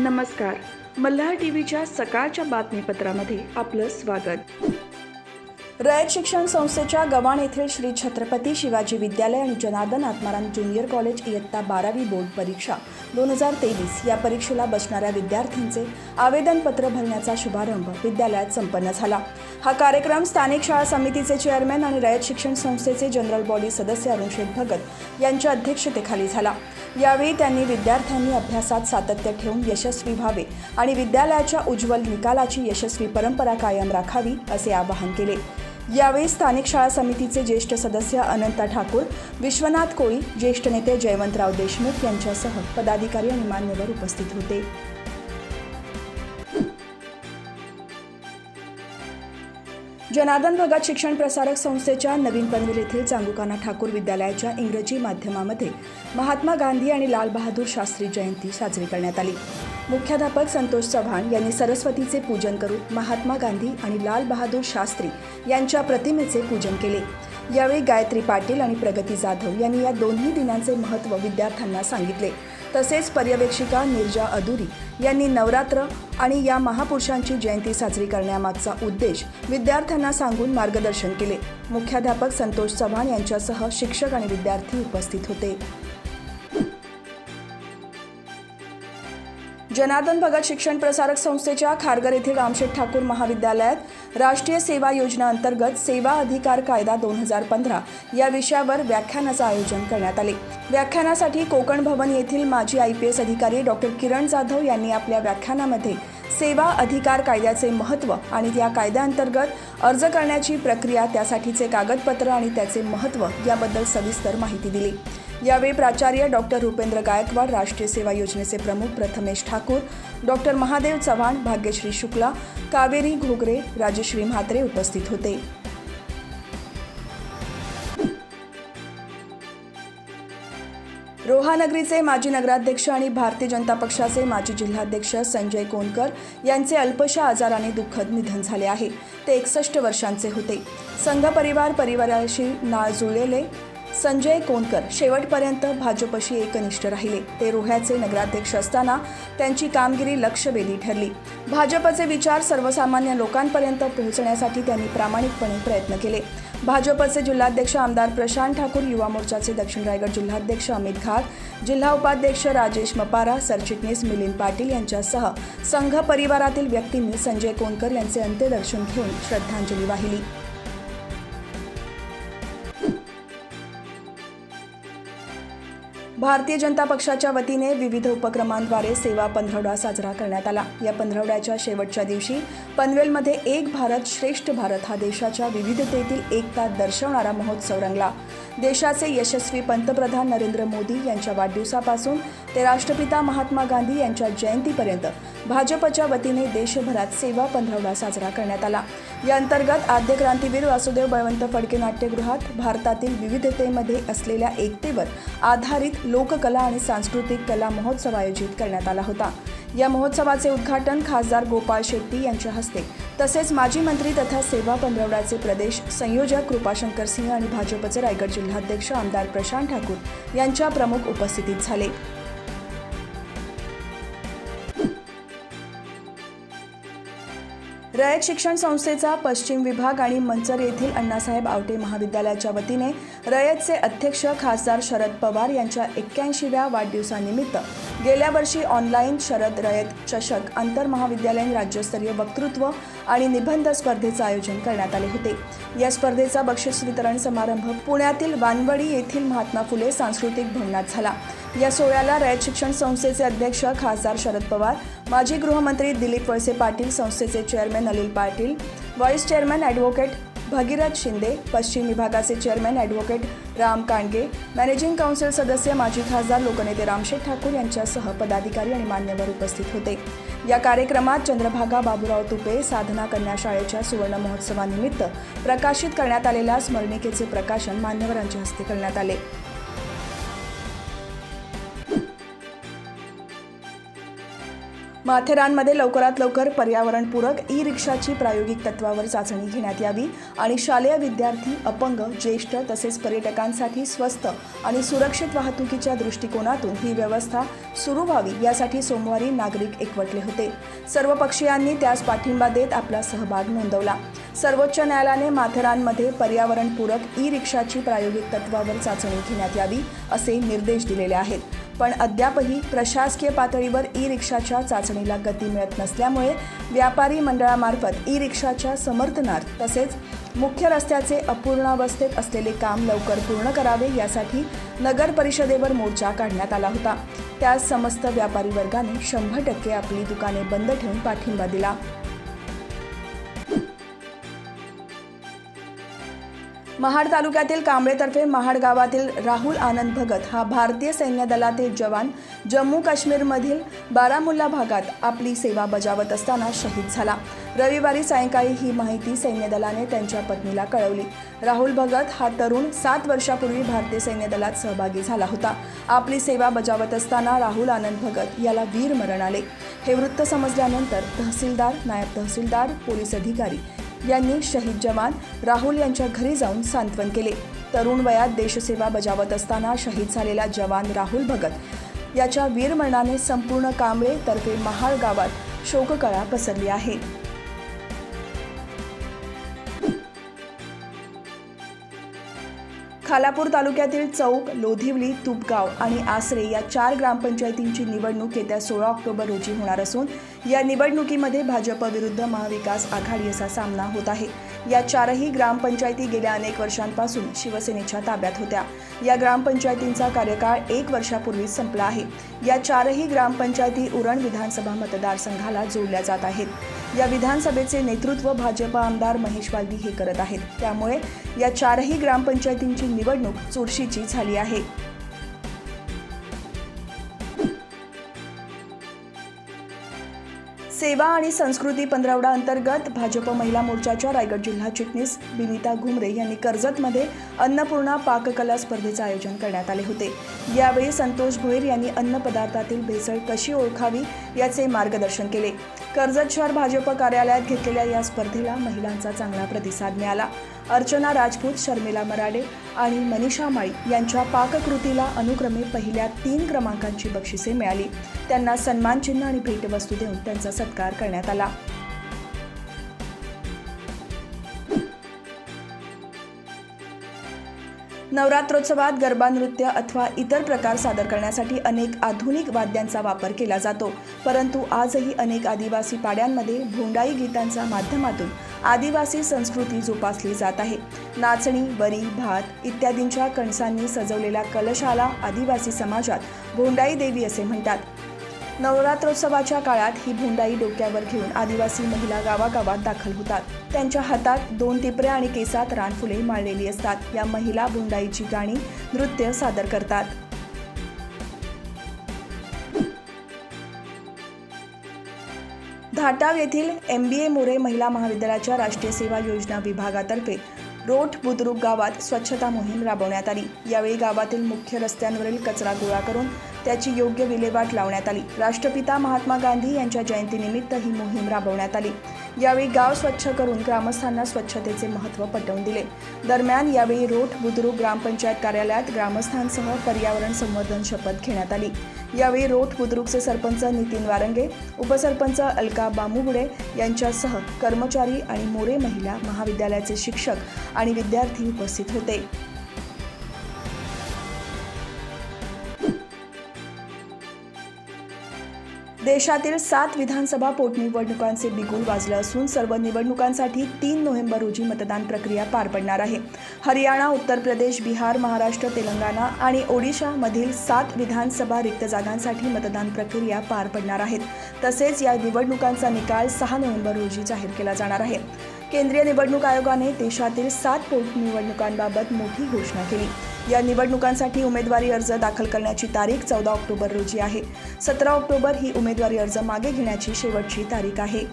नमस्कार. मल्हार टीव्हीच्या सकाळच्या बातमीपत्रामध्ये आपलं स्वागत. रयत शिक्षण संस्थेच्या गव्हाण येथील श्री छत्रपती शिवाजी विद्यालय आणि जनार्दन आत्माराम ज्युनियर कॉलेज इयत्ता 12वी बोर्ड परीक्षा 2023 या परीक्षेला बसणाऱ्या विद्यार्थ्यांचे आवेदनपत्र भरण्याचा शुभारंभ विद्यालयात संपन्न झाला. हा कार्यक्रम स्थानिक शाळा समितीचे चेअरमॅन आणि रयत शिक्षण संस्थेचे जनरल बॉडी सदस्य अरुणशेठ भगत यांच्या अध्यक्षतेखाली झाला. यावेळी त्यांनी विद्यार्थ्यांनी अभ्यासात सातत्य ठेवून यशस्वी व्हावे आणि विद्यालयाच्या उज्ज्वल निकालाची यशस्वी परंपरा कायम राखावी असे आवाहन केले. यावेळी स्थानिक शाळा समितीचे ज्येष्ठ सदस्य अनंता ठाकूर, विश्वनाथ कोळी, ज्येष्ठ नेते जयवंतराव देशमुख यांच्यासह पदाधिकारी आणि मान्यवर उपस्थित होते. जनार्दन भगत शिक्षण प्रसारक संस्थेच्या नवीन पनवेल येथील चांगुकाना ठाकूर विद्यालयाच्या इंग्रजी माध्यमामध्ये महात्मा गांधी आणि लाल बहादूर शास्त्री जयंती साजरी करण्यात आली. मुख्याध्यापक संतोष चव्हाण यांनी सरस्वतीचे पूजन करून महात्मा गांधी आणि लाल बहादूर शास्त्री यांच्या प्रतिमेचे पूजन केले. यावेळी गायत्री पाटील आणि प्रगती जाधव यांनी या दोन्ही दिनांचे महत्त्व विद्यार्थ्यांना सांगितले. तसेच पर्यवेक्षिका निर्जा अधुरी यांनी नवरात्र आणि या महापुरुषांची जयंती साजरी करण्यामागचा उद्देश विद्यार्थ्यांना सांगून मार्गदर्शन केले. मुख्याध्यापक संतोष चव्हाण यांच्यासह शिक्षक आणि विद्यार्थी उपस्थित होते. जनार्दन भगत शिक्षण प्रसारक संस्थेच्या खारघर येथील रामशेठ ठाकूर महाविद्यालयात राष्ट्रीय सेवा योजना अंतर्गत सेवा अधिकार कायदा 2015 या विषयावर व्याख्यानाचं आयोजन करण्यात आले. व्याख्यानासाठी कोकण भवन येथील माजी IPS अधिकारी डॉ. किरण जाधव यांनी आपल्या व्याख्यानामध्ये सेवा अधिकार कायद्याचे महत्त्व आणि या कायद्याअंतर्गत अर्ज करण्याची प्रक्रिया, त्यासाठीचे कागदपत्र आणि त्याचे महत्त्व याबद्दल सविस्तर माहिती दिली. यावेळी प्राचार्य डॉ. रुपेंद्र गायकवाड, राष्ट्रीय सेवा योजनेचे प्रमुख प्रथमेश ठाकूर, डॉ. महादेव चव्हाण, भाग्यश्री शुक्ला, कावेरी घोगरे, राजश्री म्हात्रे उपस्थित होते. रोहानगरीचे माजी नगराध्यक्ष आणि भारतीय जनता पक्षाचे माजी जिल्हाध्यक्ष संजय कोनकर यांचे अल्पशा आजाराने दुःखद निधन झाले आहे. ते 61 वर्षांचे होते. संघ परिवाराशी नाळ जुळलेले संजय कोनकर शेवटपर्यंत भाजपशी एकनिष्ठ राहिले. ते रोह्याचे नगराध्यक्ष असताना त्यांची कामगिरी लक्षवेधी ठरली. भाजपचे विचार सर्वसामान्य लोकांपर्यंत पोहोचण्यासाठी त्यांनी प्रामाणिकपणे प्रयत्न केले. भाजपचे जिल्हाध्यक्ष आमदार प्रशांत ठाकूर, युवा मोर्चाचे दक्षिण रायगड जिल्हाध्यक्ष अमित घाग, जिल्हा उपाध्यक्ष राजेश मपारा, सरचिटणीस मिलिंद पाटील यांच्यासह संघ परिवारातील व्यक्तींनी संजय कोनकर यांचे अंत्यदर्शन घेऊन श्रद्धांजली वाहिली. भारतीय जनता पक्षाच्या वतीने विविध उपक्रमांद्वारे सेवा पंधरवडा साजरा करण्यात आला. या पंधरवड्याच्या शेवटच्या दिवशी पनवेलमध्ये एक भारत श्रेष्ठ भारत हा देशाच्या विविधतेतील एकता दर्शवणारा महोत्सव रंगला. देशाचे यशस्वी पंतप्रधान नरेंद्र मोदी यांच्या वाढदिवसापासून ते राष्ट्रपिता महात्मा गांधी यांच्या जयंतीपर्यंत भाजपच्या वतीने देशभरात सेवा पंधरवडा साजरा करण्यात आला. या अंतर्गत आद्य क्रांतीवीर वासुदेव बळवंत फडके नाट्यगृहात भारतातील विविधतेमध्ये असलेल्या एकतेवर आधारित लोककला आणि सांस्कृतिक कला महोत्सव आयोजित करण्यात आला होता. या महोत्सवाचे उद्घाटन खासदार गोपाळ शेट्टी यांच्या हस्ते तसेच माजी मंत्री तथा सेवा पंधरवड्याचे प्रदेश संयोजक कृपाशंकर सिंह आणि भाजपचे रायगड जिल्हाध्यक्ष आमदार प्रशांत ठाकूर यांच्या प्रमुख उपस्थितीत झाले. रयत शिक्षण संस्थेचा पश्चिम विभाग आणि मंचर येथील अण्णासाहेब आवटे महाविद्यालयाच्या वतीने रयतचे अध्यक्ष खासदार शरद पवार यांच्या 81व्या वाढदिवसानिमित्त गेल्या वर्षी ऑनलाईन शरद रयत चषक आंतरमहाविद्यालयीन राज्यस्तरीय वक्तृत्व आणि निबंध स्पर्धेचं आयोजन करण्यात आले होते. या स्पर्धेचा बक्षीस वितरण समारंभ पुण्यातील वानवडी येथील महात्मा फुले सांस्कृतिक भवनात झाला. या सोहळ्याला रयत शिक्षण संस्थेचे अध्यक्ष खासदार शरद पवार, माजी गृहमंत्री दिलीप वळसे पाटील, संस्थेचे chairman Anil Patil, vice chairman advocate Bhagirath Shinde, पश्चिम विभागाचे chairman advocate Ram Kandage, managing council सदस्य माजी खासदार लोकनेते रामशेठ ठाकूर यांच्यासह पदाधिकारी आणि मान्यवर उपस्थित होते. या कार्यक्रमात चंद्रभागा बाबूराव तुपे साधना कन्या शाळेच्या सुवर्ण महोत्सवानिमित्त प्रकाशित करण्यात आलेल्या स्मरणिकेचे प्रकाशन मान्यवरांच्या हस्ते करण्यात आले. माथेरानमध्ये लवकरात लवकर पर्यावरणपूरक ई-रिक्षाची प्रायोगिक तत्वावर चाचणी घेण्यात यावी आणि शालेय विद्यार्थी, अपंग, ज्येष्ठ तसेच पर्यटकांसाठी स्वस्त आणि सुरक्षित वाहतुकीच्या दृष्टिकोनातून ही व्यवस्था सुरू व्हावी यासाठी सोमवारी नागरिक एकवटले होते. सर्व पक्षीयांनी त्यास पाठिंबा देत आपला सहभाग नोंदवला. सर्वोच्च न्यायालयाने माथेरानमध्ये पर्यावरणपूरक ई-रिक्षाची प्रायोगिक तत्वावर चाचणी घेण्यात यावी असे निर्देश दिलेले आहेत. पण अद्यापही प्रशासकीय पातळीवर ई-रिक्षाच्या चाचणीला गती मिळत नसल्यामुळे व्यापारी मंडळामार्फत ई-रिक्षाच्या समर्थनार्थ तसेच मुख्य रस्त्याचे अपूर्णावस्थेत असलेले काम लवकर पूर्ण करावे यासाठी नगर परिषदेवर मोर्चा काढण्यात आला होता. त्यास समस्त व्यापारी वर्गाने 100% आपली दुकाने बंद ठेवून पाठिंबा दिला. महाड तालुक्यातील कांबळेतर्फे महाड गावातील राहुल आनंद भगत हा भारतीय सैन्य दलातील जवान जम्मू काश्मीरमधील बारामुल्ला भागात आपली सेवा बजावत असताना शहीद झाला. रविवारी सायंकाळी ही माहिती सैन्य दलाने त्यांच्या पत्नीला कळवली. राहुल भगत हा तरुण 7 वर्षापूर्वी भारतीय सैन्य दलात सहभागी झाला होता. आपली सेवा बजावत असताना राहुल आनंद भगत याला वीरमरण आले. हे वृत्त समजल्यानंतर तहसीलदार, नायब तहसीलदार, पोलीस अधिकारी यांनी शहीद जवान राहुल यांच्या घरी जाऊन सांत्वन केले. तरुण वयात देशसेवा बजावत असताना शहीद झालेला जवान राहुल भगत याच्या वीरमरणाने संपूर्ण कांबळे तर्फे महाड गावात शोककळा पसरली आहे. खालापूर तालुक्यातील चौक, लोधिवली, तुपगाव आणि आसरे या 4 ग्रामपंचायतींची निवडणूक येत्या 16 ऑक्टोबर रोजी होणार असून या निवडणुकीमध्ये भाजप विरुद्ध महाविकास आघाडी असा सामना होत आहे. या 4ही ग्रामपंचायती गेल्या अनेक वर्षांपासून शिवसेनेच्या ताब्यात होत्या. या ग्रामपंचायतींचा कार्यकाळ 1 वर्षापूर्वीच संपला आहे. या 4ही ग्रामपंचायती उरण विधानसभा मतदारसंघाला जोडल्या जात आहेत. या विधानसभेचे नेतृत्व भाजप आमदार महेश वाल्दी हे करत आहेत. त्यामुळे या 4ही ग्रामपंचायतींची निवडणूक चुरशीची झाली आहे. सेवा आणि संस्कृती पंधरवडा अंतर्गत भाजप महिला मोर्चाच्या रायगड जिल्हा चिटणीस बिनिता घुमरे यांनी कर्जतमध्ये अन्नपूर्णा पाककला स्पर्धेचे आयोजन करण्यात आले होते. यावेळी संतोष भोईर यांनी अन्न पदार्थातील भेसळ कशी ओळखावी याचे मार्गदर्शन केले. कर्जत शहर भाजप कार्यालयात घेतलेल्या या स्पर्धेला महिलांचा चांगला प्रतिसाद मिळाला. अर्चना राजपूत, शर्मिला मराडे आणि मनीषा माळी यांच्या पाककृतीला अनुक्रमे पहिल्या 3 क्रमांकांची बक्षिसे मिळाली. त्यांना सन्मानचिन्ह आणि भेटवस्तू देऊन त्यांचा सत्कार करण्यात आला. नवरात्रोत्सवात गरबा नृत्य अथवा इतर प्रकार सादर करण्यासाठी अनेक आधुनिक वाद्यांचा वापर केला जातो. परंतु आजही अनेक आदिवासी पाड्यांमध्ये भोंडाई गीतांच्या माध्यमातून आदिवासी संस्कृती जोपासली जात आहे. नाचणी, वरी, भात इत्यादींच्या कणसांनी सजवलेल्या कलशाला आदिवासी समाजात भोंडाई देवी असे म्हणतात. नवरात्रोत्सवाच्या काळात ही भोंडाई डोक्यावर घेऊन आदिवासी महिला गावागावात दाखल होतात. त्यांच्या हातात 2 टिपऱ्या आणि केसात रानफुले माळलेली असतात. या महिला भोंडाईची गाणी, नृत्य सादर करतात. धाटाव येथील MBA मोरे महिला महाविद्यालयाच्या राष्ट्रीय सेवा योजना विभागातर्फे रोठ बुद्रुक गावात स्वच्छता मोहीम राबवण्यात आली. यावेळी गावातील मुख्य रस्त्यांवरील कचरा गोळा करून त्याची योग्य विल्हेवाट लावण्यात आली. राष्ट्रपिता महात्मा गांधी यांच्या जयंतीनिमित्त ही मोहीम राबवण्यात आली. यावेळी गाव स्वच्छ करून ग्रामस्थांना स्वच्छतेचे महत्त्व पटवून दिले. दरम्यान यावेळी रोठ बुद्रुक ग्रामपंचायत कार्यालयात ग्रामस्थांसह पर्यावरण संवर्धन शपथ घेण्यात आली. यावेळी रोठ बुद्रुकचे सरपंच नितीन वारंगे, उपसरपंच अलका बामुगुडे यांच्यासह कर्मचारी आणि मोरे महिला महाविद्यालयाचे शिक्षक आणि विद्यार्थी उपस्थित होते. देशातील 7 विधानसभा पोटनिवडणुकांचे बिगुल वाजलं असून सर्व निवडणुकांसाठी 3 नोव्हेंबर रोजी मतदान प्रक्रिया पार पडणार आहे. हरियाणा, उत्तर प्रदेश, बिहार, महाराष्ट्र, तेलंगणा आणि ओडिशामधील 7 विधानसभा रिक्त जागांसाठी मतदान प्रक्रिया पार पडणार आहेत. तसेच या निवडणुकांचा निकाल 6 नोव्हेंबर रोजी जाहीर केला जाणार आहे. केंद्रीय निवडणूक आयोगाने देशातील 7 पोटनिवडणुकांबाबत मोठी घोषणा केली. या निवडणुकांसाठी उमेदवारी अर्ज दाखल करण्याची तारीख 14 ऑक्टोबर रोजी आहे. 17 ऑक्टोबर ही उमेदवारी अर्ज मागे घेण्याची शेवटची तारीख आहे.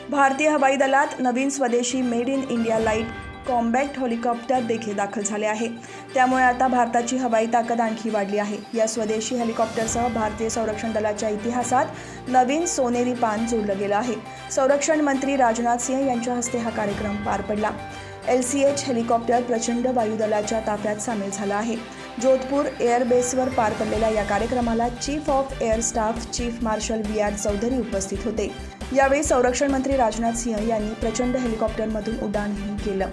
भारतीय हवाई दलात नवीन स्वदेशी made in India light combat helicopter देखील दाखल झाले आहे. त्यामुळे आता भारताची हवाई ताकद आणखी वाढली आहे. या स्वदेशी हेलिकॉप्टरसह भारतीय संरक्षण दलाच्या इतिहासात नवीन सोनेरी पान जोडलं गेलं आहे. संरक्षण मंत्री राजनाथ सिंह यांच्या हस्ते हा कार्यक्रम पार पडला. LCH हेलिकॉप्टर प्रचंड वायुदलाच्या ताफ्यात सामील झाला आहे. जोधपूर एअरबेसवर पार पडलेल्या या कार्यक्रमाला chief of air staff chief marshal VR Chaudhary उपस्थित होते. यावेळी संरक्षण मंत्री राजनाथ सिंह यांनी प्रचंड हेलिकॉप्टरमधून उड्डाणही केलं.